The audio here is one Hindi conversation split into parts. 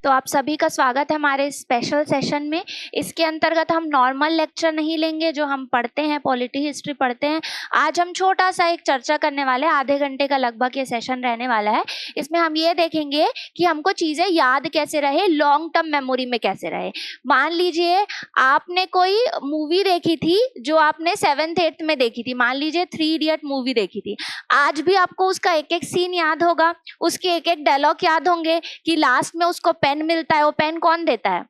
तो आप सभी का स्वागत है हमारे स्पेशल सेशन में। इसके अंतर्गत हम नॉर्मल लेक्चर नहीं लेंगे जो हम पढ़ते हैं, पॉलिटी हिस्ट्री पढ़ते हैं। आज हम छोटा सा एक चर्चा करने वाले हैं, आधे घंटे का लगभग ये सेशन रहने वाला है। इसमें हम ये देखेंगे कि हमको चीजें याद कैसे रहे, लॉन्ग टर्म मेमोरी में कैसे रहे। मान लीजिए आपने कोई मूवी देखी थी जो आपने 7th 8th में देखी थी, मान लीजिए 3 इडियट मूवी देखी थी। आज भी आपको उसका एक एक सीन याद होगा, उसके एक एक डायलॉग याद होंगे कि लास्ट में उसको पेन मिलता है। वो पेन कौन देता है?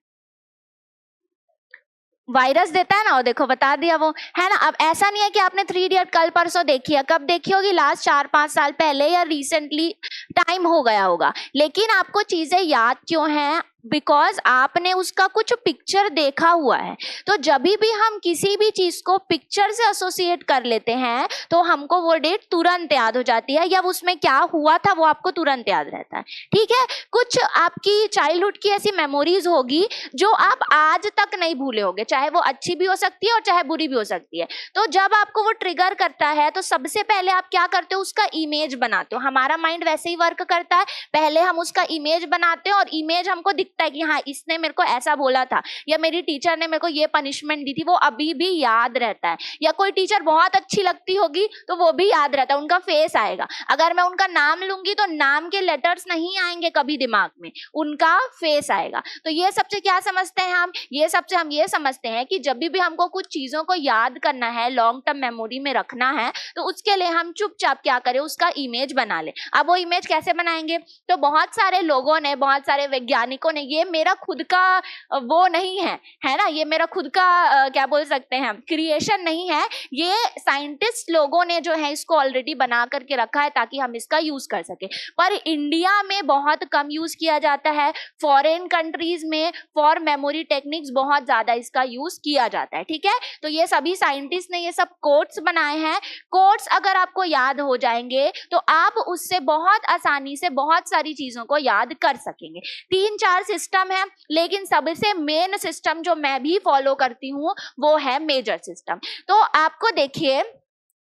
वायरस देता है ना। वो देखो बता दिया वो, है ना। अब ऐसा नहीं है कि आपने 3 इडियट कल परसों देखी है, कब देखी होगी? लास्ट 4-5 साल पहले या रिसेंटली टाइम हो गया होगा। लेकिन आपको चीजें याद क्यों हैं? बिकॉज आपने उसका कुछ पिक्चर देखा हुआ है। तो जब भी हम किसी भी चीज को पिक्चर से एसोसिएट कर लेते हैं तो हमको वो डेट तुरंत याद हो जाती है, या उसमें क्या हुआ था वो आपको तुरंत याद रहता है। ठीक है, कुछ आपकी चाइल्डहुड की ऐसी मेमोरीज होगी जो आप आज तक नहीं भूले होगे, चाहे वो अच्छी भी हो सकती है और चाहे बुरी भी हो सकती है। तो जब आपको वो ट्रिगर करता है तो सबसे पहले आप क्या करते हो? उसका इमेज बनाते हो। हमारा माइंड वैसे ही वर्क करता है, पहले हम उसका इमेज बनाते हैं और इमेज हमको दिखता है कि हाँ इसने मेरे को ऐसा बोला था, या मेरी टीचर ने मेरे को ये पनिशमेंट दी थी, वो अभी भी याद रहता है। या कोई टीचर बहुत अच्छी लगती होगी तो वो भी याद रहता है, उनका फेस आएगा। अगर मैं उनका नाम लूंगी तो नाम के लेटर्स नहीं आएंगे कभी दिमाग में, उनका फेस आएगा। तो ये सबसे क्या समझते हैं हम? ये सबसे हम ये समझते हैं कि जब भी हमको कुछ चीजों को याद करना है, लॉन्ग टर्म मेमोरी में रखना है, तो उसके लिए हम चुपचाप क्या करें? उसका इमेज बना ले। अब वो इमेज कैसे बनाएंगे? तो बहुत सारे लोगों ने, बहुत सारे वैज्ञानिकों ने, ये मेरा खुद का वो नहीं है, है ना, ये मेरा खुद का क्या बोल सकते हैं, क्रिएशन नहीं है। ये साइंटिस्ट लोगों ने जो है इसको ऑलरेडी बना करके रखा है ताकि हम इसका यूज कर सके। पर इंडिया में बहुत कम यूज किया जाता है, फॉरेन कंट्रीज में फॉर मेमोरी टेक्निक्स बहुत ज्यादा इसका यूज किया जाता है। ठीक है, तो ये सभी साइंटिस्ट ने ये सब कोट्स बनाए हैं। कोट्स अगर आपको याद हो जाएंगे तो आप उससे बहुत आसानी से बहुत सारी चीजों को याद कर सकेंगे। 3-4 सिस्टम है, लेकिन सबसे मेन सिस्टम जो मैं भी फॉलो करती हूँ वो है मेजर सिस्टम। तो आपको देखिए,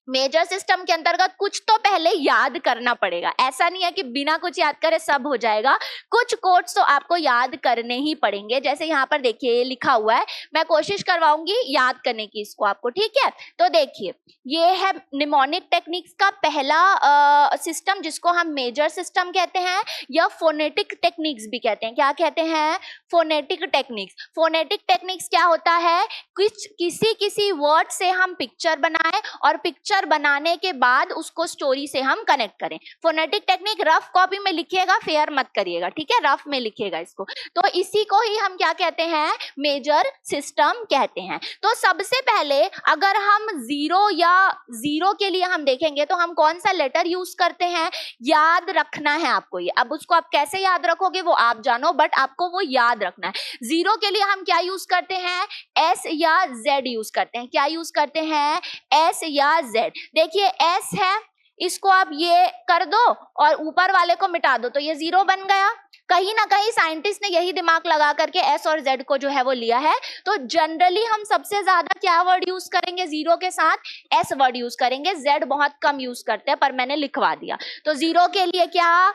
मेजर सिस्टम के अंतर्गत कुछ तो पहले याद करना पड़ेगा। ऐसा नहीं है कि बिना कुछ याद करे सब हो जाएगा, कुछ कोड्स तो आपको याद करने ही पड़ेंगे। जैसे यहाँ पर देखिए ये लिखा हुआ है, मैं कोशिश करवाऊंगी याद करने की इसको आपको। ठीक है, तो देखिए ये है निमोनिक टेक्निक्स का पहला सिस्टम, जिसको हम मेजर सिस्टम कहते हैं या फोनेटिक टेक्निक्स भी कहते हैं। क्या कहते हैं? Phonetic techniques. फोनेटिक टेक्निक्स क्या होता है? किसी वर्ड से हम पिक्चर बनाएं और पिक्चर बनाने के बाद उसको स्टोरी से हम कनेक्ट करें। फोनेटिक टेक्निक रफ कॉपी में लिखिएगा, फेयर मत करिएगा। ठीक है, रफ में लिखिएगा इसको। तो इसी को ही हम क्या कहते हैं? मेजर सिस्टम कहते हैं। तो सबसे पहले अगर हम जीरो के लिए हम देखेंगे तो हम कौन सा लेटर यूज करते हैं? याद रखना है आपको ये। अब उसको आप कैसे याद रखोगे वो आप जानो, बट आपको वो याद रखना है। जीरो के लिए हम क्या यूज करते हैं? एस या जेड यूज करते हैं। क्या यूज करते हैं? एस या जेड। देखिए एस है, इसको आप ये कर दो और ऊपर वाले को मिटा दो तो ये जीरो बन गया। कहीं ना कहीं साइंटिस्ट ने यही दिमाग लगा करके एस और जेड को जो है वो लिया है। तो जनरली हम सबसे ज्यादा क्या वर्ड यूज करेंगे? जीरो के साथ एस वर्ड यूज करेंगे, जेड बहुत कम यूज करते हैं, पर मैंने लिखवा दिया। तो जीरो के लिए क्या?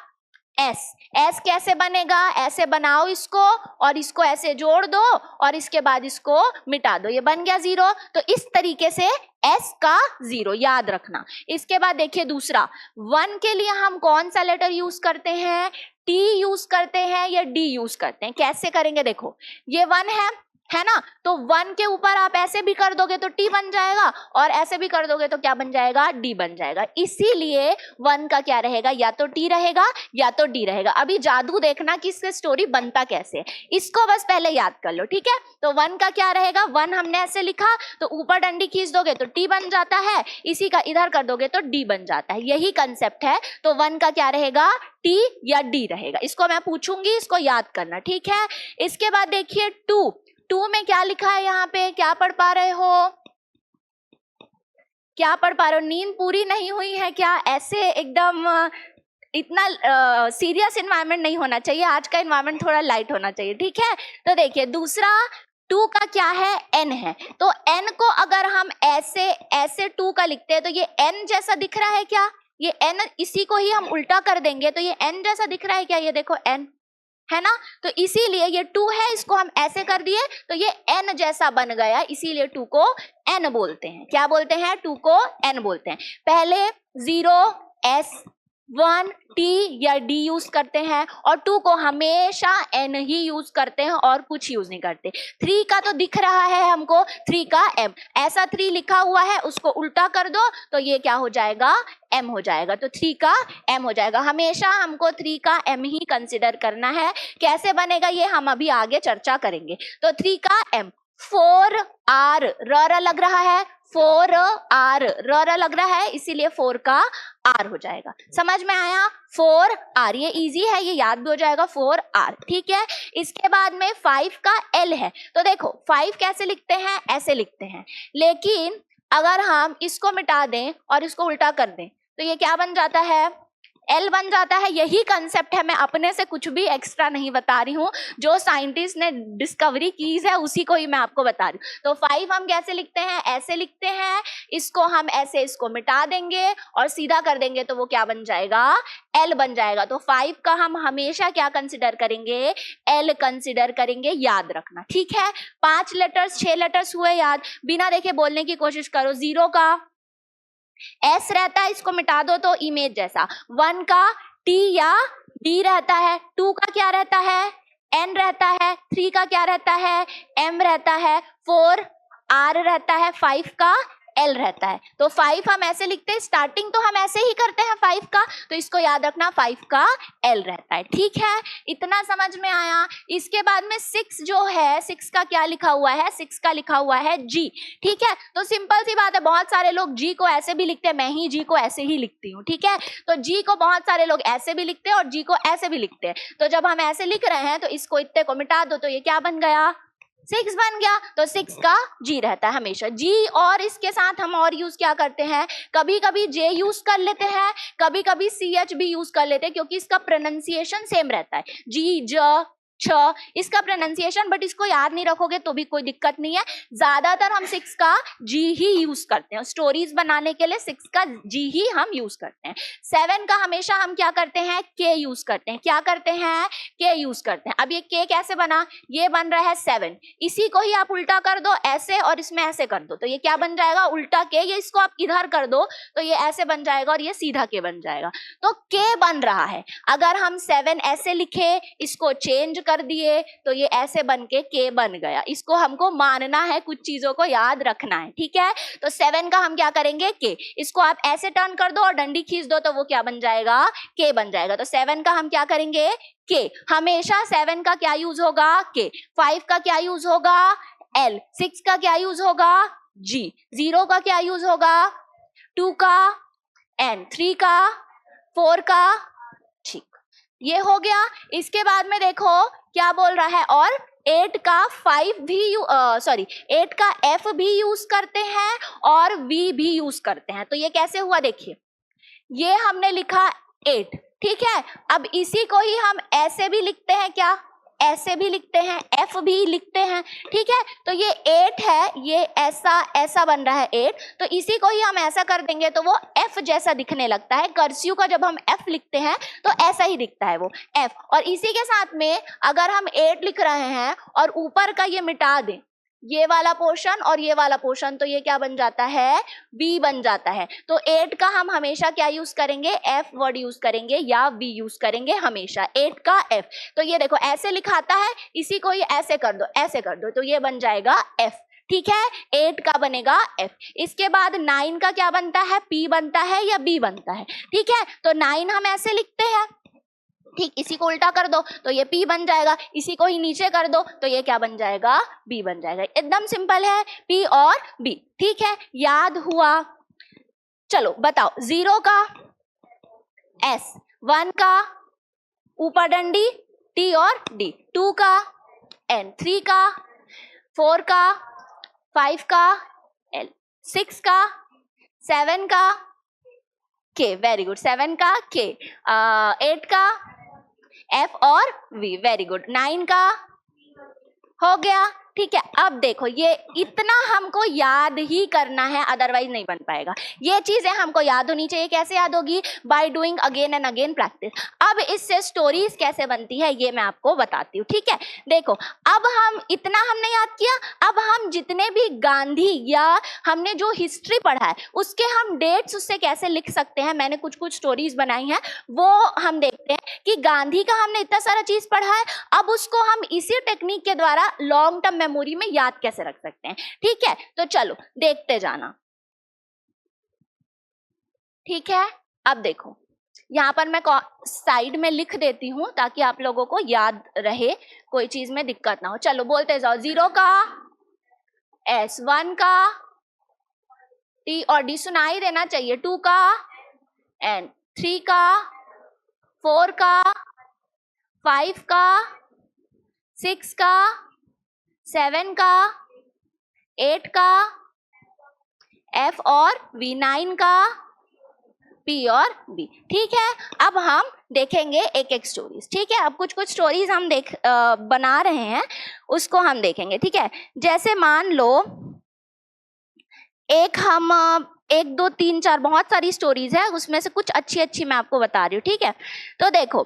एस। एस कैसे बनेगा? ऐसे बनाओ इसको और इसको ऐसे जोड़ दो और इसके बाद इसको मिटा दो, ये बन गया जीरो। तो इस तरीके से एस का जीरो याद रखना। इसके बाद देखिए दूसरा, वन के लिए हम कौन सा लेटर यूज करते हैं? टी यूज करते हैं या डी यूज करते हैं? कैसे करेंगे? देखो ये वन है ना, तो वन के ऊपर आप ऐसे भी कर दोगे तो टी बन जाएगा और ऐसे भी कर दोगे तो क्या बन जाएगा? डी बन जाएगा। इसीलिए वन का क्या रहेगा? या तो टी रहेगा या तो डी रहेगा। अभी जादू देखना कि इससे स्टोरी बनता कैसे है, इसको बस पहले याद कर लो। ठीक है, तो वन का क्या रहेगा? वन हमने ऐसे लिखा तो ऊपर डंडी खींच दोगे तो टी बन जाता है, इसी का इधर कर दोगे तो डी बन जाता है। यही कंसेप्ट है। तो वन का क्या रहेगा? टी या डी रहेगा। इसको मैं पूछूंगी, इसको याद करना। ठीक है, इसके बाद देखिए टू में क्या लिखा है? यहाँ पे क्या पढ़ पा रहे हो? क्या पढ़ पा रहे हो? नींद पूरी नहीं हुई है क्या? ऐसे एकदम इतना सीरियस एनवायरनमेंट नहीं होना चाहिए, आज का एनवायरनमेंट थोड़ा लाइट होना चाहिए। ठीक है, तो देखिए दूसरा टू का क्या है? एन है। तो एन को अगर हम ऐसे टू का लिखते हैं तो ये एन जैसा दिख रहा है क्या? ये एन, इसी को ही हम उल्टा कर देंगे तो ये एन जैसा दिख रहा है क्या? ये देखो एन, है ना। तो इसीलिए ये 2 है, इसको हम ऐसे कर दिए तो ये n जैसा बन गया, इसीलिए 2 को n बोलते हैं। क्या बोलते हैं? 2 को n बोलते हैं। पहले 0 s 1 t या d यूज करते हैं और 2 को हमेशा n ही यूज करते हैं और कुछ यूज नहीं करते। 3 का तो दिख रहा है हमको, 3 का m, ऐसा 3 लिखा हुआ है, उसको उल्टा कर दो तो ये क्या हो जाएगा? m हो जाएगा। तो 3 का m हो जाएगा। हमेशा हमको 3 का m ही कंसिडर करना है। कैसे बनेगा ये हम अभी आगे चर्चा करेंगे। तो 3 का m, 4r, र लग रहा है, 4r, र लग रहा है, इसीलिए 4 का r हो जाएगा। समझ में आया? 4r, ये इजी है, ये याद भी हो जाएगा, 4r। ठीक है। इसके बाद में 5 का l है। तो देखो 5 कैसे लिखते हैं? ऐसे लिखते हैं, लेकिन अगर हम इसको मिटा दें और इसको उल्टा कर दें तो ये क्या बन जाता है? L बन जाता है। यही कंसेप्ट है, मैं अपने से कुछ भी एक्स्ट्रा नहीं बता रही हूँ, जो साइंटिस्ट ने डिस्कवरी की है उसी को ही मैं आपको बता रही हूँ। तो 5 हम कैसे लिखते हैं? ऐसे लिखते हैं। इसको हम ऐसे इसको मिटा देंगे और सीधा कर देंगे तो वो क्या बन जाएगा? L बन जाएगा। तो 5 का हम हमेशा क्या कंसिडर करेंगे? L कंसिडर करेंगे, याद रखना। ठीक है। 5 लेटर्स 6 लेटर्स हुए याद, बिना देखे बोलने की कोशिश करो। 0 का S रहता है, इसको मिटा दो तो इमेज जैसा। 1 का T या D रहता है। 2 का क्या रहता है? N रहता है। 3 का क्या रहता है? M रहता है। 4 R रहता है। 5 का L रहता है। तो 5 हम ऐसे लिखते हैं, स्टार्टिंग तो हम ऐसे ही करते हैं 5 का, तो इसको याद रखना 5 का L रहता है। ठीक है, इतना समझ में आया। इसके बाद में 6 जो है, 6 का क्या लिखा हुआ है? 6 का लिखा हुआ है G। ठीक है, तो सिंपल सी बात है, बहुत सारे लोग G को ऐसे भी लिखते हैं, मैं ही G को ऐसे ही लिखती हूँ। ठीक है, तो G को बहुत सारे लोग ऐसे भी लिखते हैं और G को ऐसे भी लिखते हैं। तो जब हम ऐसे लिख रहे हैं तो इसको इतने को मिटा दो तो ये क्या बन गया? 6 बन गया। तो 6 का G रहता है हमेशा। G और इसके साथ हम और यूज क्या करते हैं? कभी कभी J यूज कर लेते हैं, कभी कभी CH भी यूज कर लेते हैं, क्योंकि इसका प्रोनाउंसिएशन सेम रहता है। G, J, छ, इसका प्रोनाउंसिएशन, बट इसको याद नहीं रखोगे तो भी कोई दिक्कत नहीं है। ज्यादातर हम 6 का G ही यूज करते हैं, स्टोरीज बनाने के लिए 6 का G ही हम यूज करते हैं। 7 का हमेशा हम क्या करते हैं? K यूज करते हैं। क्या करते हैं? K यूज करते हैं। अब ये K कैसे बना? ये बन रहा है 7, इसी को ही आप उल्टा कर दो ऐसे और इसमें ऐसे कर दो तो ये क्या बन जाएगा? उल्टा K। ये इसको आप इधर कर दो तो ये ऐसे बन जाएगा और ये सीधा K बन जाएगा। तो K बन रहा है। अगर हम 7 ऐसे लिखे, इसको चेंज कर दिए तो ये ऐसे बन के K बन गया। इसको हमको मानना है, कुछ चीजों को याद रखना है। ठीक है, तो 7 का हम क्या करेंगे? K। इसको आप ऐसे टर्न कर दो और डंडी खींच दो तो वो क्या बन जाएगा? K बन जाएगा। तो 7 का हम क्या करेंगे? K। हमेशा 7 का क्या यूज होगा? K। 5 का क्या यूज होगा? L। 6 का क्या यूज होगा? G। 0 का क्या यूज होगा? 2 का N। 3 का, 4 का, ठीक, ये हो गया। इसके बाद में देखो क्या बोल रहा है, और 8 का 5 भी 8 का F भी यूज करते हैं और V भी यूज करते हैं। तो ये कैसे हुआ? देखिए, ये हमने लिखा 8, ठीक है। अब इसी को ही हम ऐसे भी लिखते हैं, क्या? ऐसे भी लिखते हैं, F भी लिखते हैं। ठीक है, तो ये 8 है, ये ऐसा ऐसा बन रहा है 8, तो इसी को ही हम ऐसा कर देंगे तो वो F जैसा दिखने लगता है। कर्सिव का जब हम F लिखते हैं तो ऐसा ही दिखता है वो F। और इसी के साथ में अगर हम 8 लिख रहे हैं और ऊपर का ये मिटा दें, ये वाला पोर्शन और ये वाला पोर्शन, तो ये क्या बन जाता है? V बन जाता है। तो 8 का हम हमेशा क्या यूज करेंगे? F वर्ड यूज करेंगे या V यूज करेंगे हमेशा। 8 का F, तो ये देखो ऐसे लिखाता है, इसी को ही ऐसे कर दो, ऐसे कर दो तो ये बन जाएगा F। ठीक है, 8 का बनेगा F। इसके बाद 9 का क्या बनता है? P बनता है या B बनता है? ठीक है, तो 9 हम ऐसे लिखते हैं, ठीक, इसी को उल्टा कर दो तो ये P बन जाएगा, इसी को ही नीचे कर दो तो ये क्या बन जाएगा? B बन जाएगा। एकदम सिंपल है, P और B। ठीक है, याद हुआ? चलो बताओ, 0 का S, 1 का ऊपर डंडी T और D, 2 का N, 3 का, 4 का, 5 का L, 6 का, 7 का K, वेरी गुड, 7 का K, 8 का F और V, वेरी गुड, 9 का हो गया, ठीक है। अब देखो ये इतना हमको याद ही करना है, अदरवाइज नहीं बन पाएगा। ये चीजें हमको याद होनी चाहिए। कैसे याद होगी? By doing again and again practice. अब इससे स्टोरीज कैसे बनती है ये मैं आपको बताती हूँ, ठीक है। देखो अब हम इतना हमने याद किया, अब हम जितने भी गांधी या हमने जो हिस्ट्री पढ़ा है उसके हम डेट्स उससे कैसे लिख सकते हैं, मैंने कुछ कुछ स्टोरीज बनाई हैं, वो हम देखते हैं कि गांधी का हमने इतना सारा चीज पढ़ा है, अब उसको हम इसी टेक्निक के द्वारा लॉन्ग टर्म मेमोरी में याद कैसे रख सकते हैं। ठीक है, तो चलो देखते जाना। ठीक है, अब देखो यहाँ पर मैं साइड में लिख देती हूं ताकि आप लोगों को याद रहे, कोई चीज में दिक्कत ना हो। चलो बोलते जाओ। 0 का S, 1 का T और D सुनाई देना चाहिए, 2 का N, 3 का, 4 का, 5 का, 6 का, 7 का, 8 का, F और V, 9 का, P और B। ठीक है, अब हम देखेंगे एक एक स्टोरीज। ठीक है, अब कुछ कुछ स्टोरीज हम बना रहे हैं, उसको हम देखेंगे। ठीक है, जैसे मान लो एक 2 3 4 बहुत सारी स्टोरीज है, उसमें से कुछ अच्छी अच्छी मैं आपको बता रही हूँ। ठीक है, तो देखो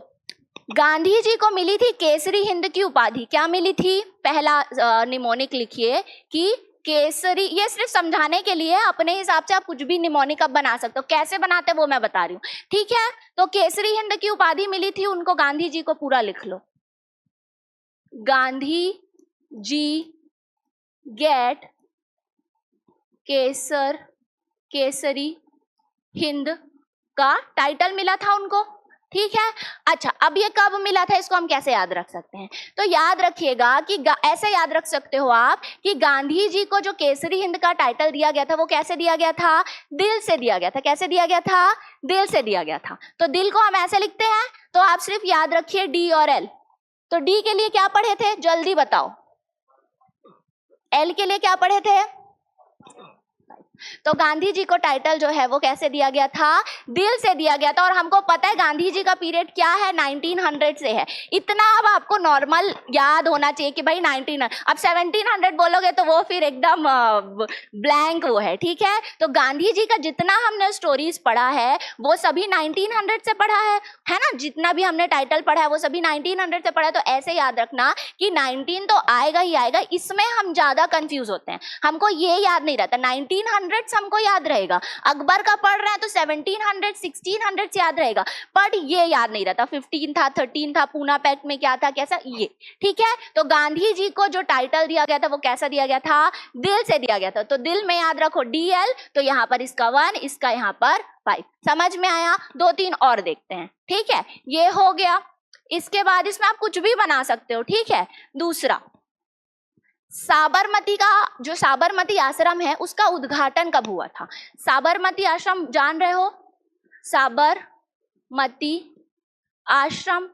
गांधी जी को मिली थी केसरी हिंद की उपाधि। क्या मिली थी? पहला निमोनिक लिखिए कि केसरी, ये सिर्फ समझाने के लिए, अपने हिसाब से आप कुछ भी निमोनिक अब बना सकते हो, कैसे बनाते वो मैं बता रही हूँ। ठीक है, तो केसरी हिंद की उपाधि मिली थी उनको, गांधी जी को पूरा लिख लो। गांधी जी गेट केसरी हिंद का टाइटल मिला था उनको। ठीक है, अच्छा अब ये कब मिला था, इसको हम कैसे याद रख सकते हैं? तो याद रखिएगा कि ऐसे याद रख सकते हो आप कि गांधी जी को जो केसरी हिंद का टाइटल दिया गया था वो कैसे दिया गया था? दिल से दिया गया था। कैसे दिया गया था? दिल से दिया गया था। तो दिल को हम ऐसे लिखते हैं, तो आप सिर्फ याद रखिए D और L। तो D के लिए क्या पढ़े थे, जल्दी बताओ। L के लिए क्या पढ़े थे? तो गांधी जी को टाइटल जो है वो कैसे दिया गया था? दिल से दिया गया था। और हमको पता है गांधी जी का पीरियड क्या है, 1900 से है। इतना अब आपको नॉर्मल याद होना चाहिए कि भाई 1900। अब 1700 बोलोगे तो वो फिर एकदम ब्लैंक वो है। ठीक है, तो गांधी जी का जितना हमने स्टोरीज पढ़ा है वो सभी 1900 से पढ़ा है ना। जितना भी हमने टाइटल पढ़ा है वो सभी 1900 से पढ़ा है। तो ऐसे याद रखना कि 19 तो आएगा ही आएगा, इसमें हम ज्यादा कंफ्यूज होते हैं, हमको ये याद नहीं रहता। 1900 हमको याद रहेगा, अकबर का पढ़ रहे हैं तो 1700 1600 से याद रहेगा, बट ये याद नहीं रहता 15 था 13 था, पूना पैक्ट में क्या था कैसा ये। ठीक है, तो गांधी जी को जो टाइटल दिया गया था वो कैसा दिया गया था? दिल से दिया गया था। तो दिल में याद रखो DL, तो यहाँ पर इसका 1, इसका यहाँ पर 5। समझ में आया? 2 3 और देखते हैं। ठीक है, ये हो गया। इसके बाद इसमें आप कुछ भी बना सकते हो। ठीक है, दूसरा साबरमती का जो साबरमती आश्रम है उसका उद्घाटन कब हुआ था? साबरमती आश्रम जान रहे हो? साबरमती आश्रम,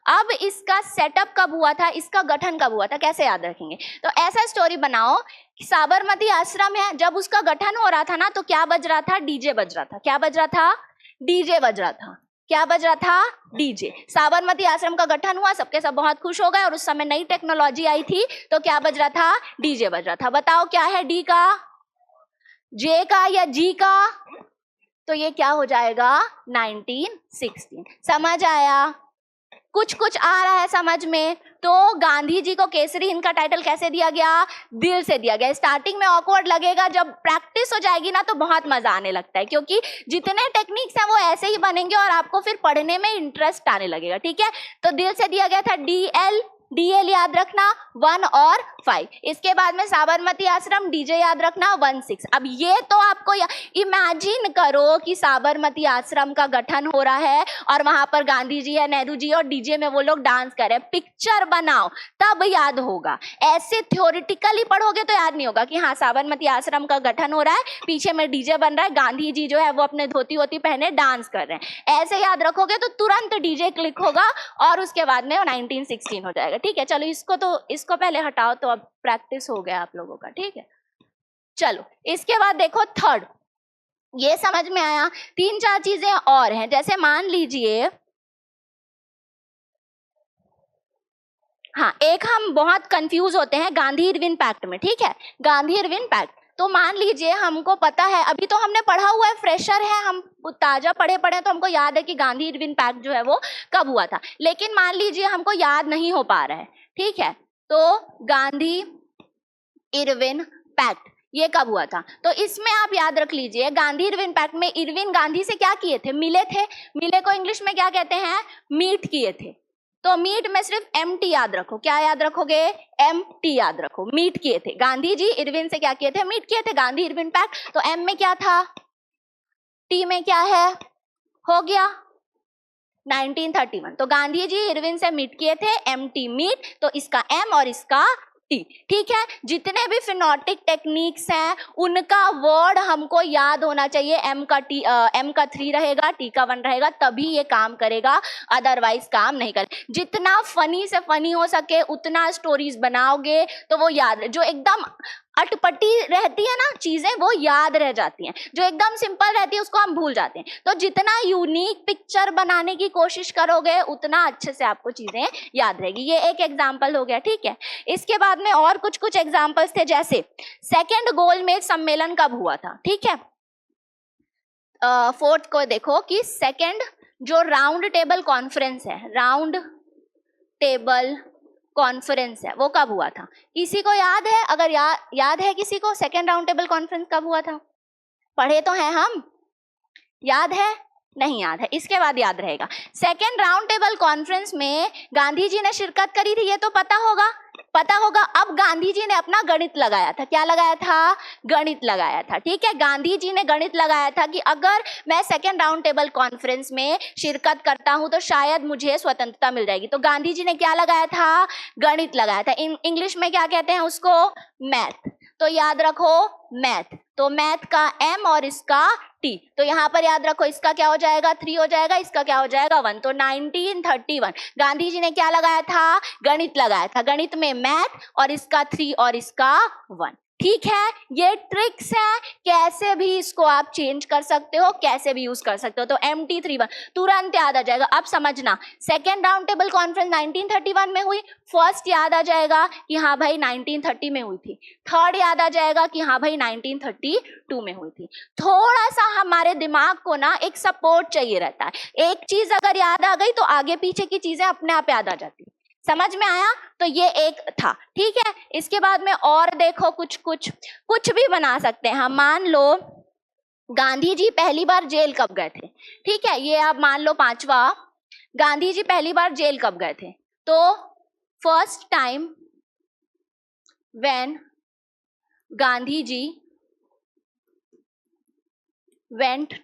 अब इसका सेटअप कब हुआ था, इसका गठन कब हुआ था, कैसे याद रखेंगे? तो ऐसा स्टोरी बनाओ कि साबरमती आश्रम है, जब उसका गठन हो रहा था ना तो क्या बज रहा था? डीजे बज रहा था। क्या बज रहा था? डीजे बज रहा था। क्या बज रहा था? डीजे। साबरमती आश्रम का गठन हुआ, सबके सब बहुत खुश हो गए और उस समय नई टेक्नोलॉजी आई थी, तो क्या बज रहा था? डीजे बज रहा था। बताओ क्या है, डी का, जे का या जी का? तो ये क्या हो जाएगा? 1916। समझ आया? कुछ कुछ आ रहा है समझ में? तो गांधी जी को केसरी हिंद का टाइटल कैसे दिया गया? दिल से दिया गया। स्टार्टिंग में ऑकवर्ड लगेगा, जब प्रैक्टिस हो जाएगी ना तो बहुत मजा आने लगता है, क्योंकि जितने टेक्निक्स हैं वो ऐसे ही बनेंगे और आपको फिर पढ़ने में इंटरेस्ट आने लगेगा। ठीक है, तो दिल से दिया गया था DL याद रखना 1 और 5। इसके बाद में साबरमती आश्रम, डीजे याद रखना 1 6। अब ये तो आपको इमेजिन करो कि साबरमती आश्रम का गठन हो रहा है और वहां पर गांधी जी है, नेहरू जी, और डीजे में वो लोग डांस कर रहे हैं। पिक्चर बनाओ तब याद होगा, ऐसे थ्योरेटिकली पढ़ोगे तो याद नहीं होगा कि हाँ साबरमती आश्रम का गठन हो रहा है, पीछे में डीजे बन रहा है, गांधी जी जो है वो अपने धोती वोती पहने डांस कर रहे हैं। ऐसे याद रखोगे तो तुरंत डीजे क्लिक होगा और उसके बाद में 1916 हो जाएगा। ठीक है, चलो इसको पहले हटाओ, तो अब प्रैक्टिस हो गया आप लोगों का। ठीक है, चलो इसके बाद देखो थर्ड, ये समझ में आया? 3 4 चीजें और हैं, जैसे मान लीजिए हाँ, एक हम बहुत कंफ्यूज होते हैं गांधी इरविन पैक्ट में, ठीक है, गांधी इरविन पैक्ट। तो मान लीजिए हमको पता है, अभी तो हमने पढ़ा हुआ है, फ्रेशर है हम, ताजा पढ़े तो हमको याद है कि गांधी इरविन पैक्ट जो है वो कब हुआ था। लेकिन मान लीजिए हमको याद नहीं हो पा रहा है, ठीक है, तो गांधी इरविन पैक्ट ये कब हुआ था, तो इसमें आप याद रख लीजिए गांधी इरविन पैक्ट में इरविन गांधी से क्या किए थे, मिले थे। मिले को इंग्लिश में क्या कहते हैं, मीट किए थे। तो मीट में सिर्फ एमटी याद रखो, क्या याद रखोगे, एमटी याद रखो, मीट किए थे। गांधी जी इरविन से क्या किए थे, मीट किए थे, गांधी इरविन पैक्ट। तो एम में क्या था, टी में क्या है, हो गया 1931। तो गांधी जी इरविन से मीट किए थे, एमटी मीट, तो इसका एम और इसका टी, ठीक है। जितने भी फिनोटिक टेक्निक्स हैं उनका वर्ड हमको याद होना चाहिए, एम का 3 रहेगा, टी का 1 रहेगा, तभी ये काम करेगा, अदरवाइज काम नहीं करे। जितना फनी से फनी हो सके उतना स्टोरीज बनाओगे तो वो याद, जो एकदम अटपटी रहती है ना चीजें वो याद रह जाती हैं, जो एकदम सिंपल रहती है उसको हम भूल जाते हैं। तो जितना यूनिक पिक्चर बनाने की कोशिश करोगे उतना अच्छे से आपको चीजें याद रहेगी। ये एक एग्जाम्पल हो गया, ठीक है। इसके बाद में और कुछ एग्जाम्पल्स थे, जैसे सेकंड गोलमेज सम्मेलन कब हुआ था, ठीक है। 4th को देखो कि सेकंड जो राउंड टेबल कॉन्फ्रेंस है, राउंड टेबल कॉन्फ्रेंस है, वो कब हुआ था, किसी को याद है? अगर याद है किसी को सेकेंड राउंड टेबल कॉन्फ्रेंस कब हुआ था, पढ़े तो हैं हम, याद है? नहीं याद है, इसके बाद याद रहेगा। सेकेंड राउंड टेबल कॉन्फ्रेंस में गांधी जी ने शिरकत करी थी, ये तो पता होगा। अब गांधी जी ने अपना गणित लगाया था, क्या लगाया था, गणित लगाया था, ठीक है। गांधी जी ने गणित लगाया था कि अगर मैं सेकेंड राउंड टेबल कॉन्फ्रेंस में शिरकत करता हूं तो शायद मुझे स्वतंत्रता मिल जाएगी। तो गांधी जी ने क्या लगाया था, गणित लगाया था। इंग्लिश में क्या कहते हैं उसको, मैथ। तो याद रखो मैथ, तो मैथ का एम और इसका टी, तो यहाँ पर याद रखो इसका क्या हो जाएगा, 3 हो जाएगा, इसका क्या हो जाएगा 1। तो 1931 गांधी जी ने क्या लगाया था, गणित लगाया था। गणित में मैथ और इसका 3 और इसका 1, ठीक है। ये ट्रिक्स है, कैसे भी इसको आप चेंज कर सकते हो, कैसे भी यूज कर सकते हो। तो MT31 तुरंत याद आ जाएगा। अब समझना, सेकेंड राउंड टेबल कॉन्फ्रेंस 1931 में हुई, फर्स्ट याद आ जाएगा कि हाँ भाई 1930 में हुई थी, थर्ड याद आ जाएगा कि हाँ भाई 1932 में हुई थी। थोड़ा सा हमारे दिमाग को ना एक सपोर्ट चाहिए रहता है, एक चीज अगर याद आ गई तो आगे पीछे की चीजें अपने आप याद आ जाती है। समझ में आया? तो ये एक था, ठीक है। इसके बाद में और देखो, कुछ भी बना सकते हैं हम। मान लो गांधी जी पहली बार जेल कब गए थे, ठीक है, ये आप मान लो 5वां, गांधी जी पहली बार जेल कब गए थे, तो first time when Gandhi ji went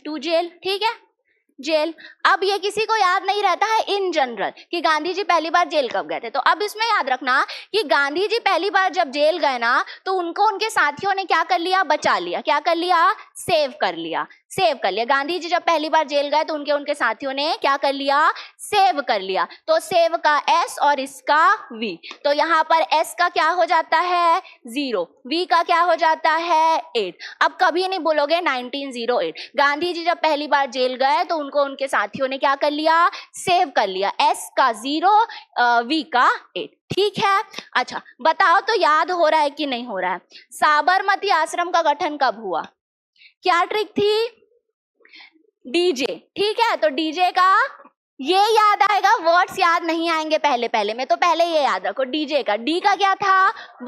to jail, ठीक है, जेल। अब ये किसी को याद नहीं रहता है इन जनरल कि गांधी जी पहली बार जेल कब गए थे। तो अब इसमें याद रखना कि गांधी जी पहली बार जब जेल गए ना तो उनको उनके साथियों ने क्या कर लिया, बचा लिया, क्या कर लिया, सेव कर लिया। गांधी जी जब पहली बार जेल गए तो उनके साथियों ने क्या कर लिया, सेव कर लिया। तो सेव का S और इसका V, तो यहाँ पर S का क्या हो जाता है 0, V का क्या हो जाता है 8। अब कभी नहीं बोलोगे 1908। गांधी जी जब पहली बार जेल गए तो उनको उनके साथियों ने क्या कर लिया, सेव कर लिया, S का 0, V का 8, ठीक है। अच्छा बताओ तो याद हो रहा है कि नहीं हो रहा है? साबरमती आश्रम का गठन कब हुआ, क्या ट्रिक थी, डीजे, ठीक है। तो डीजे का ये याद आएगा, वर्ड्स याद नहीं आएंगे पहले में, तो पहले ये याद रखो, डीजे का डी का क्या था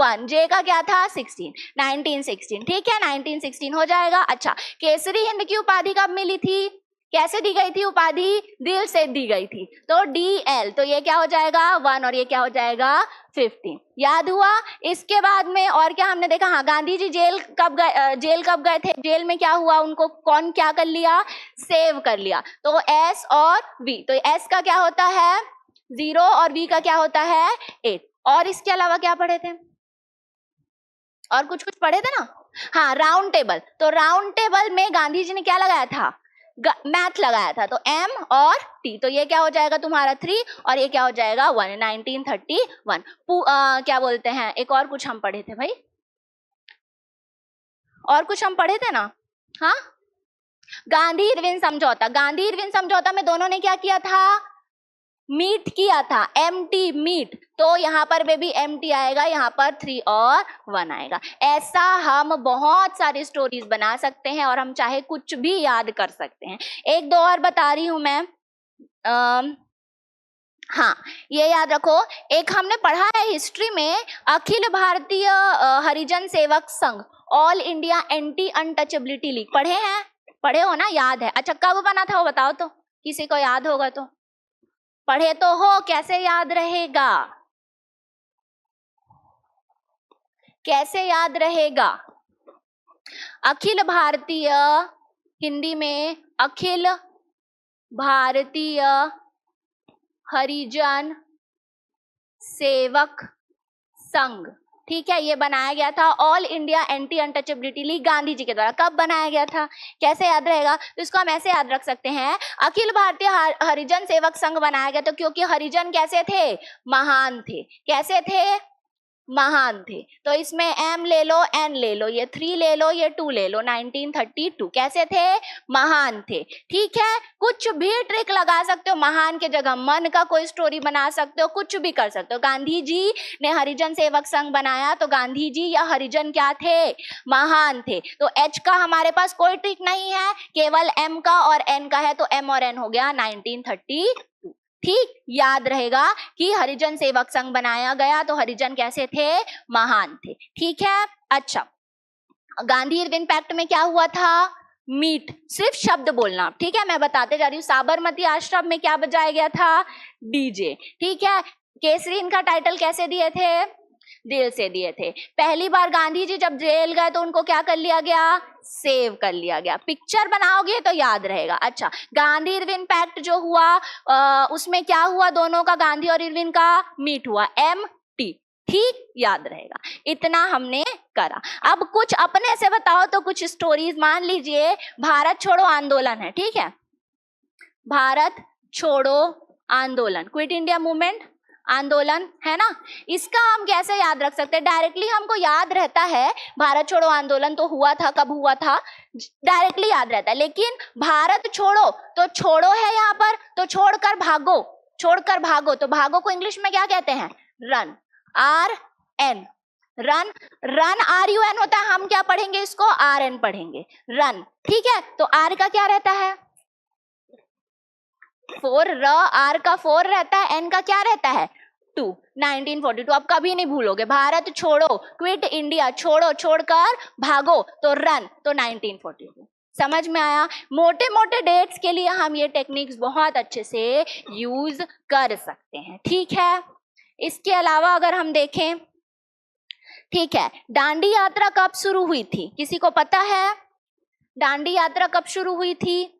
1, जे का क्या था 16, 1916, ठीक है, 1916 हो जाएगा। अच्छा, केसरी हिंद की उपाधि कब मिली थी, कैसे दी गई थी उपाधि, दिल से दी गई थी, तो DL, तो ये क्या हो जाएगा 1 और ये क्या हो जाएगा 15, याद हुआ। इसके बाद में और क्या हमने देखा, हाँ गांधी जी जेल कब गए थे, जेल में क्या हुआ, उनको कौन क्या कर लिया, सेव कर लिया। तो S और V, तो S का क्या होता है 0 और V का क्या होता है 8। और इसके अलावा क्या पढ़े थे, और कुछ पढ़े थे ना, हाँ राउंड टेबल। तो राउंड टेबल में गांधी जी ने क्या लगाया था, मैथ लगाया था, तो M और T, तो ये क्या हो जाएगा तुम्हारा 3 और ये क्या हो जाएगा 1, 1931। क्या बोलते हैं, एक और कुछ हम पढ़े थे भाई, और कुछ हम पढ़े थे ना, हाँ गांधी इरविन समझौता। गांधी इरविन समझौता में दोनों ने क्या किया था, मीट किया था, MT मीट, तो यहाँ पर बेबी MT आएगा, यहाँ पर 3 और 1 आएगा। ऐसा हम बहुत सारी स्टोरीज बना सकते हैं और हम चाहे कुछ भी याद कर सकते हैं। एक दो और बता रही हूं मैं। हाँ, ये याद रखो, एक हमने पढ़ा है हिस्ट्री में, Akhil Bharatiya Harijan Sevak Sangh, all India anti untouchability league, पढ़े हैं? पढ़े हो ना, याद है? अच्छा, कब बना था वो बताओ तो, किसी को याद होगा तो। पढ़े तो हो, कैसे याद रहेगा? कैसे याद रहेगा? अखिल भारतीय, हिंदी में अखिल भारतीय हरिजन सेवक संघ, ठीक है, ये बनाया गया था all India anti untouchability league, Gandhi ji के द्वारा। कब बनाया गया था? कैसे याद रहेगा? तो इसको हम ऐसे याद रख सकते हैं, अखिल भारतीय हरिजन सेवक संघ बनाया गया तो क्योंकि हरिजन कैसे थे? महान थे। कैसे थे? महान थे। तो इसमें M ले लो, N ले लो, ये 3 ले लो, ये 2 ले लो, 1932। कैसे थे? महान थे। ठीक है, कुछ भी ट्रिक लगा सकते हो, महान के जगह मन का कोई स्टोरी बना सकते हो, कुछ भी कर सकते हो। गांधी जी ने हरिजन सेवक संघ बनाया तो गांधी जी या हरिजन क्या थे? महान थे। तो H का हमारे पास कोई ट्रिक नहीं है, केवल M का और N का है, तो M और N हो गया 1932। ठीक, याद रहेगा कि हरिजन सेवक संघ बनाया गया तो हरिजन कैसे थे? महान थे। ठीक है, अच्छा, गांधी इरविन पैक्ट में क्या हुआ था? मीट, सिर्फ शब्द बोलना, ठीक है, मैं बताते जा रही हूँ। साबरमती आश्रम में क्या बजाया गया था? डीजे। ठीक है, केसरी इनका टाइटल कैसे दिए थे? दिल से दिए थे। पहली बार गांधी जी जब जेल गए तो उनको क्या कर लिया गया? सेव कर लिया गया। पिक्चर बनाओगे तो याद रहेगा। अच्छा, गांधी इरविन पैक्ट जो हुआ उसमें क्या हुआ? दोनों का, गांधी और इरविन का मीट हुआ, MT। ठीक, याद रहेगा। इतना हमने करा। अब कुछ अपने से बताओ तो कुछ स्टोरीज। मान लीजिए भारत छोड़ो आंदोलन है, ठीक है, भारत छोड़ो आंदोलन, क्विट इंडिया मूवमेंट आंदोलन है ना, इसका हम कैसे याद रख सकते हैं? डायरेक्टली हमको याद रहता है भारत छोड़ो आंदोलन तो हुआ था, कब हुआ था, डायरेक्टली याद रहता है। लेकिन भारत छोड़ो, तो छोड़ो है यहाँ पर, तो छोड़कर भागो, छोड़कर भागो, तो भागो को इंग्लिश में क्या कहते हैं? Run, RN, run, run RUN होता है। हम क्या पढ़ेंगे इसको? RN पढ़ेंगे, रन। ठीक है, तो R का क्या रहता है? 4, R का 4 रहता है, N का क्या रहता है? 2, 1942। आप कभी नहीं भूलोगे, भारत छोड़ो, क्विट इंडिया, छोड़ो, छोड़कर भागो, तो रन, तो 1942। समझ में आया? मोटे मोटे डेट्स के लिए हम ये टेक्निक्स बहुत अच्छे से यूज कर सकते हैं। ठीक है, इसके अलावा अगर हम देखें, ठीक है, दांडी यात्रा कब शुरू हुई थी? किसी को पता है दांडी यात्रा कब शुरू हुई थी?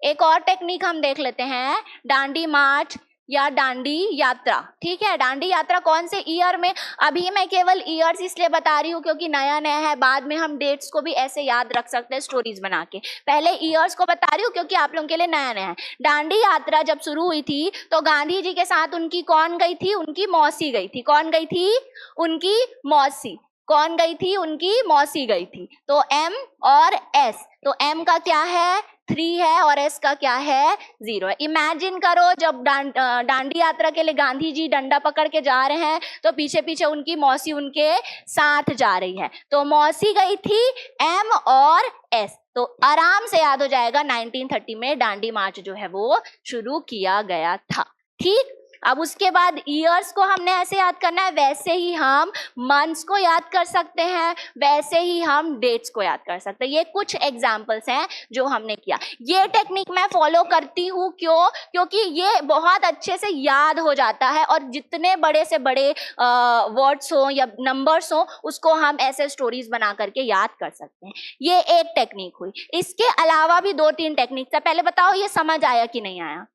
एक और टेक्निक हम देख लेते हैं, दांडी मार्च या दांडी यात्रा। ठीक है, दांडी यात्रा कौन से ईयर में? अभी मैं केवल ईयर्स इसलिए बता रही हूँ क्योंकि नया नया है, बाद में हम डेट्स को भी ऐसे याद रख सकते हैं स्टोरीज बना के। पहले ईयर्स को बता रही हूँ क्योंकि आप लोगों के लिए नया नया है। दांडी यात्रा जब शुरू हुई थी तो गांधी जी के साथ उनकी कौन गई थी? उनकी मौसी गई थी। कौन गई थी? उनकी मौसी। कौन गई थी? उनकी मौसी गई थी। तो M और S, तो M का क्या है? 3 है और S का क्या है? 0 है। इमेजिन करो जब दांडी यात्रा के लिए गांधी जी डंडा पकड़ के जा रहे हैं तो पीछे पीछे उनकी मौसी उनके साथ जा रही है, तो मौसी गई थी M और S, तो आराम से याद हो जाएगा 1930 में दांडी मार्च जो है वो शुरू किया गया था। ठीक, अब उसके बाद ईयर्स को हमने ऐसे याद करना है, वैसे ही हम मंथ्स को याद कर सकते हैं, वैसे ही हम डेट्स को याद कर सकते हैं। ये कुछ एग्जांपल्स हैं जो हमने किया। ये टेक्निक मैं फॉलो करती हूँ, क्यों? क्योंकि ये बहुत अच्छे से याद हो जाता है और जितने बड़े से बड़े वर्ड्स हो या नंबर्स हो उसको हम ऐसे स्टोरीज बना करके याद कर सकते हैं। ये एक टेक्निक हुई। इसके अलावा भी 2-3 टेक्निक था। पहले बताओ ये समझ आया कि नहीं आया?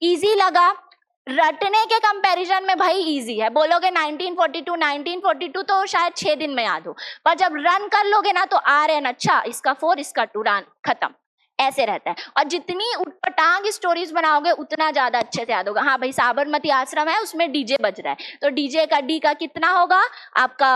इजी लगा? रटने के कंपैरिजन में भाई इजी है। बोलोगे 1942 तो शायद 6 दिन में याद हो, पर जब रन कर लोगे ना तो RN, अच्छा इसका 4 इसका 2, रन, खत्म, ऐसे रहता है। और जितनी उटपटांग स्टोरीज बनाओगे उतना ज्यादा अच्छे से याद होगा। हाँ भाई, साबरमती आश्रम है, उसमें डीजे बज रहा है, तो डीजे का D का कितना होगा? आपका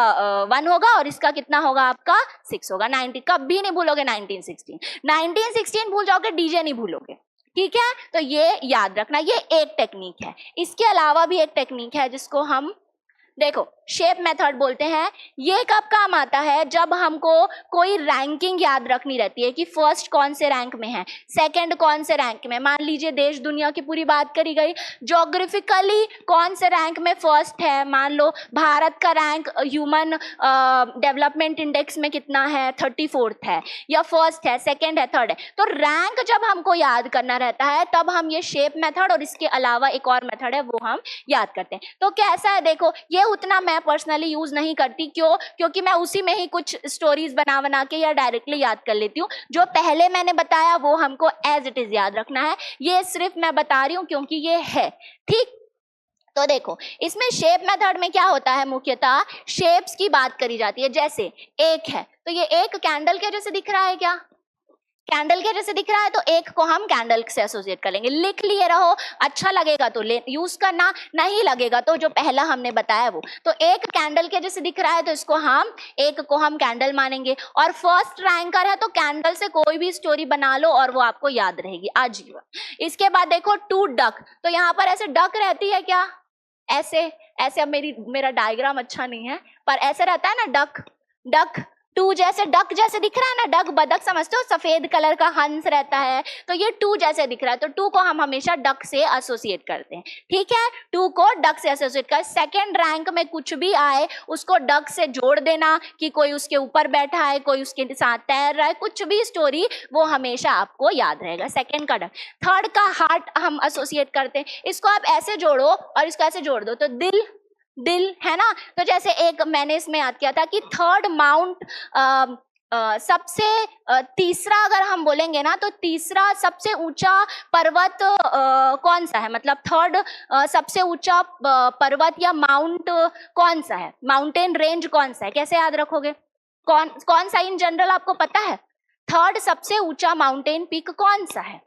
1 होगा, और इसका कितना होगा? आपका 6 होगा। 90 कभी नहीं भूलोगे। 1916 भूल जाओगे, डीजे नहीं भूलोगे। ठीक है, तो ये याद रखना, ये एक टेक्निक है। इसके अलावा भी एक टेक्निक है जिसको हम देखो शेप मेथड बोलते हैं। ये कब काम आता है, जब हमको कोई रैंकिंग याद रखनी रहती है कि फर्स्ट कौन से रैंक में है, सेकंड कौन से रैंक में। मान लीजिए देश दुनिया की पूरी बात करी गई, ज्योग्राफिकली कौन से रैंक में फर्स्ट है। मान लो भारत का रैंक ह्यूमन डेवलपमेंट इंडेक्स में कितना है, 34th है, या फर्स्ट है, सेकेंड है, थर्ड है। तो रैंक जब हमको याद करना रहता है तब हम ये शेप मेथड और इसके अलावा एक और मेथड है वो हम याद करते हैं। तो कैसा है देखो, ये उतना मैं पर्सनली यूज नहीं करती, क्यों? क्योंकि मैं उसी में ही कुछ स्टोरीज बना बना के या डायरेक्टली याद कर लेती हूँ। जो पहले मैंने बताया वो हमको एज इट इज याद रखना है, ये सिर्फ मैं बता रही हूँ क्योंकि ये है। ठीक, तो देखो इसमें शेप मेथड में क्या होता है, मुख्यतः शेप्स की बात करी जाती है। जैसे एक है तो ये एक कैंडल के जैसे दिख रहा है, क्या कैंडल के जैसे दिख रहा है, तो एक को हम कैंडल से एसोसिएट कर लेंगे। लिख लिए रहो, अच्छा लगेगा तो यूज करना, नहीं लगेगा तो जो पहला हमने बताया वो। तो एक कैंडल के जैसे दिख रहा है तो इसको हम एक को हम कैंडल मानेंगे। और फर्स्ट रैंकर है तो कैंडल से कोई भी स्टोरी बना लो और वो आपको याद रहेगी आजीवन। इसके बाद देखो टू डक, तो यहाँ पर ऐसे डक रहती है क्या, ऐसे ऐसे। अब मेरा डायग्राम अच्छा नहीं है पर ऐसे रहता है ना डक, डक टू जैसे, डक जैसे दिख रहा है ना, डक बदक समझते हो, सफेद कलर का हंस रहता है, तो ये टू जैसे दिख रहा है। तो टू को हम हमेशा डक से एसोसिएट करते हैं। ठीक है, टू को डक से एसोसिएट कर, सेकंड रैंक में कुछ भी आए उसको डक से जोड़ देना, कि कोई उसके ऊपर बैठा है, कोई उसके साथ तैर रहा है, कुछ भी स्टोरी वो हमेशा आपको याद रहेगा। सेकंड का डक। थर्ड का हार्ट हम एसोसिएट करते हैं, इसको आप ऐसे जोड़ो और इसको ऐसे जोड़ दो तो दिल, दिल है ना। तो जैसे एक मैंने इसमें याद किया था कि थर्ड माउंट सबसे तीसरा अगर हम बोलेंगे ना, तो तीसरा सबसे ऊंचा पर्वत कौन सा है, मतलब थर्ड सबसे ऊंचा पर्वत या माउंट कौन सा है, माउंटेन रेंज कौन सा है, कैसे याद रखोगे? कौन सा इन जनरल आपको पता है? थर्ड सबसे ऊंचा माउंटेन पीक कौन सा है?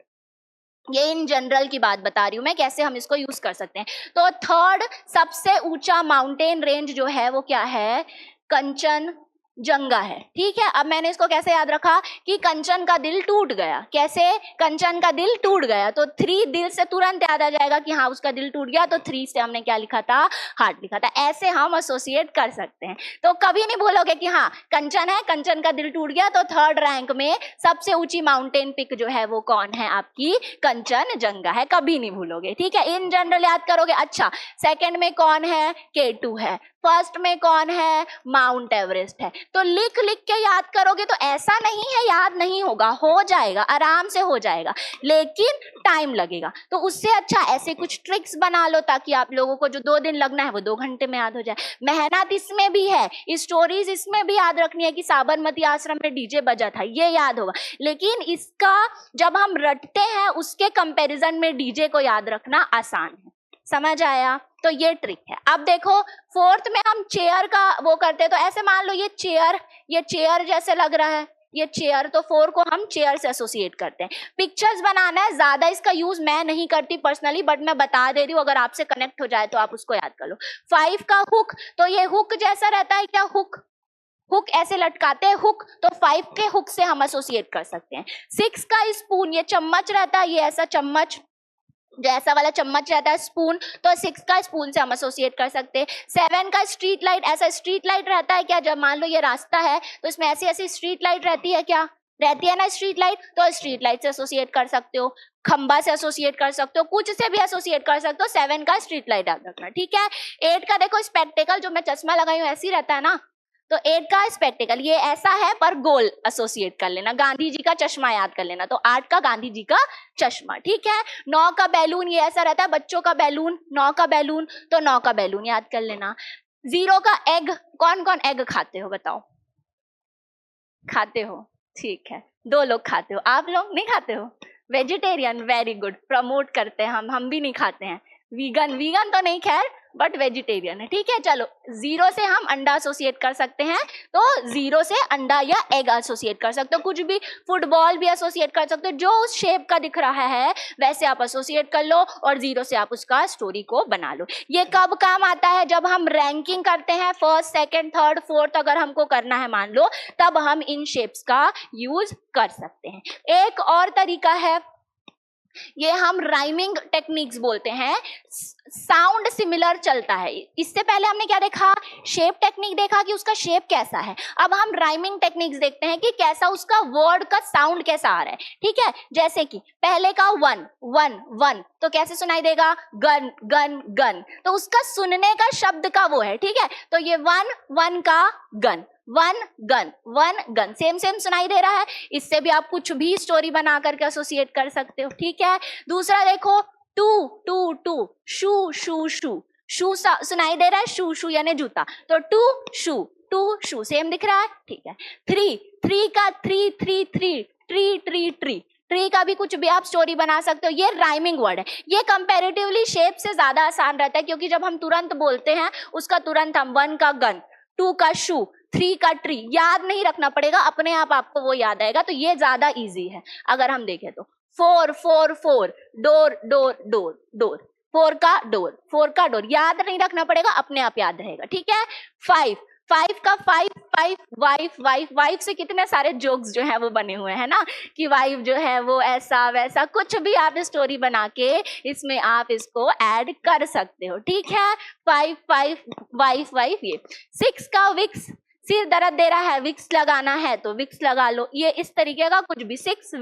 ये इन जनरल की बात बता रही हूं मैं, कैसे हम इसको यूज कर सकते हैं। तो थर्ड सबसे ऊंचा माउंटेन रेंज जो है वो क्या है, कंचनजंगा है। ठीक है, अब मैंने इसको कैसे याद रखा कि कंचन का दिल टूट गया, कैसे कंचन का दिल टूट गया, तो 3 दिल से तुरंत याद आ जाएगा कि हाँ उसका दिल टूट गया, तो 3 से हमने क्या लिखा था, हार्ट लिखा था। ऐसे हम एसोसिएट कर सकते हैं। तो कभी नहीं भूलोगे कि हाँ कंचन है, कंचन का दिल टूट गया, तो थर्ड रैंक में सबसे ऊंची माउंटेन पिक जो है वो कौन है, आपकी कंचनजंगा है, कभी नहीं भूलोगे। ठीक है, इन जनरल याद करोगे। अच्छा, सेकंड में कौन है, K2 है, फर्स्ट में कौन है, माउंट एवरेस्ट है। तो लिख लिख के याद करोगे तो ऐसा नहीं है याद नहीं होगा, हो जाएगा, आराम से हो जाएगा, लेकिन टाइम लगेगा। तो उससे अच्छा ऐसे कुछ ट्रिक्स बना लो ताकि आप लोगों को जो 2 दिन लगना है वो 2 घंटे में याद हो जाए। मेहनत इसमें भी है, स्टोरीज इसमें भी याद रखनी है कि साबरमती आश्रम में डीजे बजा था, ये याद होगा, लेकिन इसका जब हम रटते हैं उसके कंपैरिजन में डीजे को याद रखना आसान है। समझ आया? तो ये ट्रिक है। अब देखो फोर्थ में हम चेयर का वो करते हैं, तो ऐसे मान लो ये चेयर जैसे लग रहा है, ये चेयर, तो 4 को हम चेयर से एसोसिएट करते हैं। पिक्चर्स बनाना है, ज्यादा इसका यूज मैं नहीं करती पर्सनली, बट मैं बता दे रही हूँ, अगर आपसे कनेक्ट हो जाए तो आप उसको याद कर लो। 5 का हुक, तो ये हुक जैसा रहता है क्या, हुक ऐसे लटकाते हैं हुक, तो 5 के हुक से हम एसोसिएट कर सकते हैं। 6 का स्पून, ये चम्मच रहता है, ये ऐसा चम्मच जो ऐसा वाला चम्मच रहता है स्पून, तो 6 का स्पून से हम एसोसिएट कर सकते हैं। 7 का स्ट्रीट लाइट, ऐसा स्ट्रीट लाइट रहता है क्या, जब मान लो ये रास्ता है तो इसमें ऐसी ऐसी स्ट्रीट लाइट रहती है, क्या रहती है ना स्ट्रीट लाइट, तो स्ट्रीट लाइट से एसोसिएट कर सकते हो, खंबा से एसोसिएट कर सकते हो, कुछ से भी एसोसिएट कर सकते हो। 7 का स्ट्रीट लाइट याद रखना। ठीक है, 8 का देखो स्पेक्टेकल, जो मैं चश्मा लगाई हूँ ऐसी रहता है ना, तो 8 का स्पेक्टेकल ये ऐसा है पर गोल एसोसिएट कर लेना, गांधी जी का चश्मा याद कर लेना, तो 8 का गांधी जी का चश्मा। ठीक है, 9 का बैलून, ये ऐसा रहता है बच्चों का बैलून, 9 का बैलून, तो 9 का बैलून याद कर लेना। 0 का एग, कौन कौन एग खाते हो बताओ, खाते हो? ठीक है, 2 लोग खाते हो, आप लोग नहीं खाते हो, वेजिटेरियन, वेरी गुड, प्रमोट करते हैं हम भी नहीं खाते हैं। वीगन तो नहीं खैर, बट वेजिटेरियन है। ठीक है, चलो 0 से हम अंडा एसोसिएट कर सकते हैं, तो 0 से अंडा या एग एसोसिएट कर सकते हो, कुछ भी, फुटबॉल भी एसोसिएट कर सकते हो, जो उस शेप का दिख रहा है वैसे आप एसोसिएट कर लो, और 0 से आप उसका स्टोरी को बना लो। ये कब काम आता है, जब हम रैंकिंग करते हैं, फर्स्ट, सेकंड, थर्ड, फोर्थ अगर हमको करना है मान लो, तब हम इन शेप्स का यूज कर सकते हैं। एक और तरीका है ये हम राइमिंग टेक्निक्स बोलते हैं। साउंड सिमिलर चलता है। इससे पहले हमने क्या देखा, शेप टेक्निक देखा कि उसका शेप कैसा है। अब हम राइमिंग टेक्निक्स देखते हैं कि कैसा उसका वर्ड का साउंड कैसा आ रहा है। ठीक है, जैसे कि पहले का वन वन वन, तो कैसे सुनाई देगा, गन गन गन, तो उसका सुनने का शब्द का वो है। ठीक है, तो ये वन वन का gun, one gun, same same सुनाई दे रहा है। इससे भी आप कुछ भी स्टोरी बना करके एसोसिएट कर सकते हो। ठीक है, दूसरा देखो, टू टू टू, शू शू शू, शू सुनाई दे रहा है, शू शू यानी जूता, तो टू शू सेम दिख रहा है। ठीक है, थ्री, थ्री का three three three, tree tree tree, tree का भी कुछ भी आप स्टोरी बना सकते हो। ये राइमिंग वर्ड है। ये कंपैरेटिवली शेप से ज्यादा आसान रहता है, क्योंकि जब हम तुरंत बोलते हैं उसका तुरंत हम वन का गन, टू का शू, थ्री का ट्री याद नहीं रखना पड़ेगा, अपने आप आपको वो याद आएगा। तो ये ज्यादा इजी है। अगर हम देखें तो four four four, door door door door, four का डोर याद नहीं रखना पड़ेगा, अपने आप याद रहेगा। ठीक है, फाइव, फाइव का five five, wife wife, wife से कितने सारे जोक्स जो है वो बने हुए हैं ना, कि वाइफ जो है वो ऐसा वैसा, कुछ भी आप स्टोरी बना के इसमें आप इसको ऐड कर सकते हो। ठीक है, फाइव फाइव, वाइफ वाइफ। ये सिक्स का विक्स, सिर दर्द दे रहा है, विक्स लगाना है तो विक्स लगा लो, ये इस तरीके का कुछ भी, सिक्स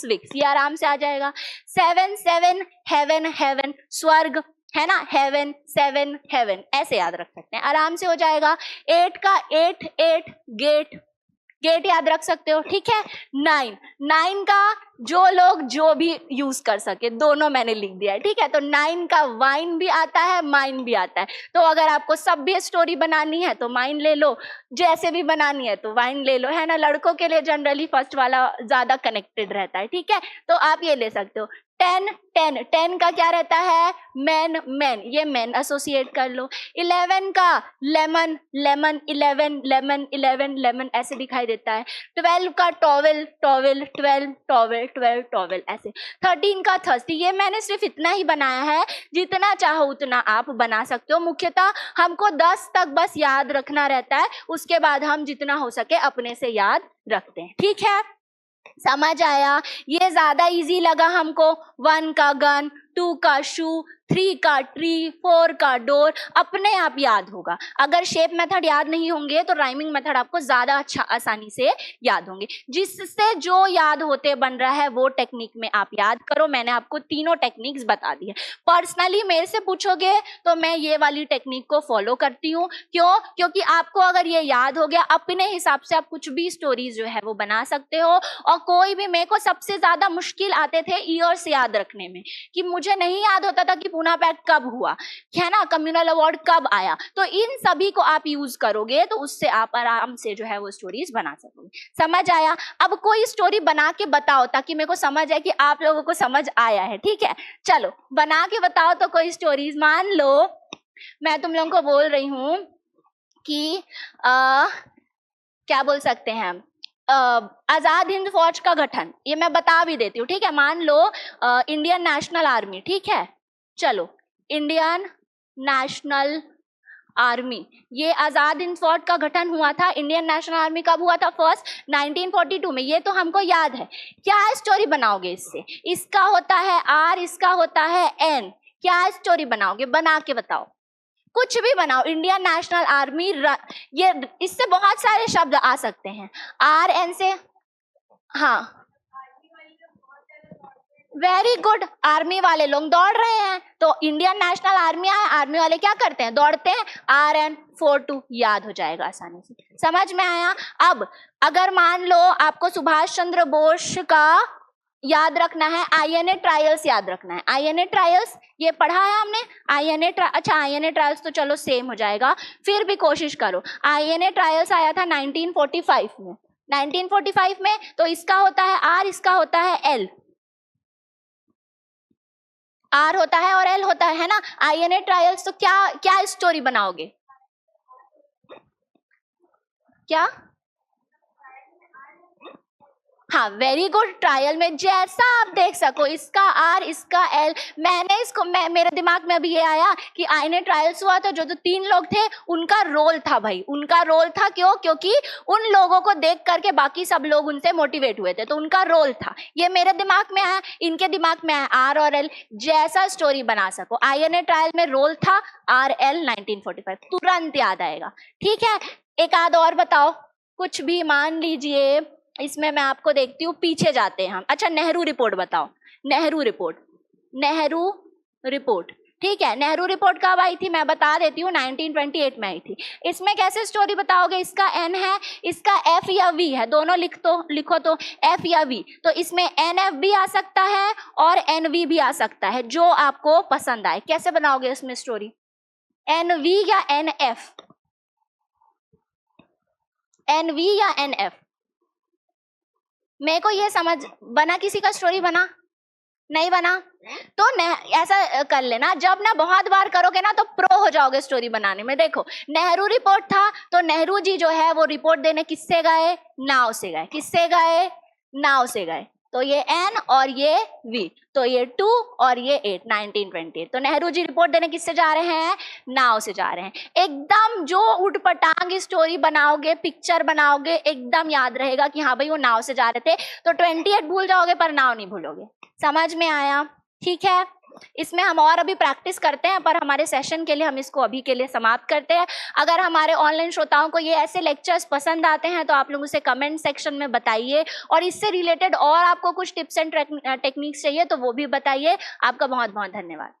विक्स, ये आराम से आ जाएगा। सेवन सेवन, हेवन हेवन, स्वर्ग है ना, हेवन सेवन हेवन, ऐसे याद रख सकते हैं, आराम से हो जाएगा। एट का एट एट, गेट, गेट याद रख सकते हो। ठीक है, नाइन, नाइन का जो लोग जो भी यूज कर सके, दोनों मैंने लिख दिया है। ठीक है, तो नाइन का वाइन भी आता है, माइन भी आता है। तो अगर आपको सब भी स्टोरी बनानी है तो माइन ले लो, जैसे भी बनानी है तो वाइन ले लो, है ना। लड़कों के लिए जनरली फर्स्ट वाला ज्यादा कनेक्टेड रहता है। ठीक है, तो आप ये ले सकते हो। टेन, टेन, टेन का क्या रहता है, मैन मैन, ये मैन एसोसिएट कर लो। 11 का लेमन लेमन, 11 लेमन 11 लेमन, ऐसे दिखाई देता है। 12 का टॉवेल टॉवेल, 12 टॉवेल 12 टॉवेल, ऐसे। 13 का थर्स्टी, ये मैंने सिर्फ इतना ही बनाया है, जितना चाहो उतना आप बना सकते हो। मुख्यतः हमको 10 तक बस याद रखना रहता है, उसके बाद हम जितना हो सके अपने से याद रखते हैं। ठीक है, समझ आया। ये ज्यादा इजी लगा हमको, वन का गन, टू का शू, थ्री का ट्री, फोर का डोर, अपने आप याद होगा। अगर शेप मेथड याद नहीं होंगे तो राइमिंग मेथड आपको ज्यादा अच्छा आसानी से याद होंगे। जिससे जो याद होते बन रहा है वो टेक्निक में आप याद करो। मैंने आपको तीनों टेक्निक्स बता दी है। पर्सनली मेरे से पूछोगे तो मैं ये वाली टेक्निक को फॉलो करती हूँ। क्यों? क्योंकि आपको अगर ये याद हो गया, अपने हिसाब से आप कुछ भी स्टोरीज जो है वो बना सकते हो। और कोई भी, मेरे को सबसे ज्यादा मुश्किल आते थे ईयर्स याद रखने में, कि मुझे नहीं याद होता था कि पूना पैक्ट कब हुआ, है ना, कम्युनल अवार्ड कब आया। तो इन सभी को आप यूज करोगे तो उससे आप आराम से जो है वो स्टोरीज बना सकोगे। समझ आया? अब कोई स्टोरी बना के बताओ, ताकि मेरे को समझ आए कि आप लोगों को समझ आया है। ठीक है, चलो बना के बताओ तो कोई स्टोरीज। मान लो मैं तुम लोगों को बोल रही हूं कि क्या बोल सकते हैं हम, आजाद हिंद फौज का गठन, ये मैं बता भी देती हूँ। ठीक है, मान लो इंडियन नेशनल आर्मी। ठीक है, चलो इंडियन नेशनल आर्मी, ये आजाद हिंद फौज का गठन हुआ था। इंडियन नेशनल आर्मी कब हुआ था? फर्स्ट 1942 में। ये तो हमको याद है। क्या स्टोरी बनाओगे इससे? इसका होता है आर, इसका होता है एन। क्या स्टोरी बनाओगे? बना के बताओ, कुछ भी बनाओ। इंडियन नेशनल आर्मी, ये इससे बहुत सारे शब्द आ सकते हैं। आर एन से, हाँ वेरी गुड, आर्मी वाले लोग दौड़ रहे हैं तो इंडियन नेशनल आर्मी है, आर्मी वाले क्या करते हैं? दौड़ते हैं। आर एन 42 याद हो जाएगा आसानी से। समझ में आया? अब अगर मान लो आपको सुभाष चंद्र बोस का याद रखना है, आईएनए ट्रायल्स याद रखना है। आईएनए ट्रायल्स ये पढ़ा है हमने। आईएनए अच्छा, आईएनए ट्रायल्स तो चलो सेम हो जाएगा, फिर भी कोशिश करो। आईएनए ट्रायल्स आया था 1945 में। 1945 में तो इसका होता है आर, इसका होता है एल। आर होता है और एल होता है ना। आईएनए ट्रायल्स, तो क्या क्या स्टोरी बनाओगे? क्या हाँ वेरी गुड। ट्रायल में जैसा आप देख सको, इसका आर इसका एल, मैंने इसको मेरे दिमाग में अभी ये आया कि आईने ट्रायल्स हुआ तो जो 3 लोग थे उनका रोल था भाई, उनका रोल था। क्यों? क्योंकि उन लोगों को देख करके बाकी सब लोग उनसे मोटिवेट हुए थे, तो उनका रोल था। ये मेरे दिमाग में आया, इनके दिमाग में आया आर और एल, जैसा स्टोरी बना सको। आईएनए ट्रायल में रोल था आर एल 1945, तुरंत याद आएगा। ठीक है, एक आध और बताओ कुछ भी, मान लीजिए इसमें मैं आपको देखती हूँ, पीछे जाते हैं हम। अच्छा नेहरू रिपोर्ट बताओ, नेहरू रिपोर्ट, नेहरू रिपोर्ट। ठीक है, नेहरू रिपोर्ट कब आई थी मैं बता देती हूँ, 1928 में आई थी। इसमें कैसे स्टोरी बताओगे? इसका एन है, इसका एफ या वी है, दोनों लिखो तो एफ या वी, तो इसमें एन एफ भी आ सकता है और एन वी भी आ सकता है, जो आपको पसंद आए। कैसे बनाओगे इसमें स्टोरी? एन वी या एन एफ? एन वी या एन एफ? मेरे को ये समझ, बना किसी का स्टोरी? बना नहीं बना? तो ऐसा कर लेना, जब ना बहुत बार करोगे ना तो प्रो हो जाओगे स्टोरी बनाने में। देखो नेहरू रिपोर्ट था, तो नेहरू जी जो है वो रिपोर्ट देने किससे गए? नाव से गए। किससे गए? नाव से गए। तो ये एन और ये वी, तो ये 2 और ये 8, 1928। तो नेहरू जी रिपोर्ट देने किससे जा रहे हैं? नाव से जा रहे हैं। एकदम जो उठपटांग स्टोरी बनाओगे, पिक्चर बनाओगे, एकदम याद रहेगा कि हाँ भाई वो नाव से जा रहे थे। तो 28 भूल जाओगे पर नाव नहीं भूलोगे। समझ में आया? ठीक है, इसमें हम और अभी प्रैक्टिस करते हैं, पर हमारे सेशन के लिए हम इसको अभी के लिए समाप्त करते हैं। अगर हमारे ऑनलाइन श्रोताओं को ये ऐसे लेक्चर्स पसंद आते हैं तो आप लोग उसे कमेंट सेक्शन में बताइए, और इससे रिलेटेड और आपको कुछ टिप्स एंड टेक्निक्स चाहिए तो वो भी बताइए। आपका बहुत बहुत धन्यवाद।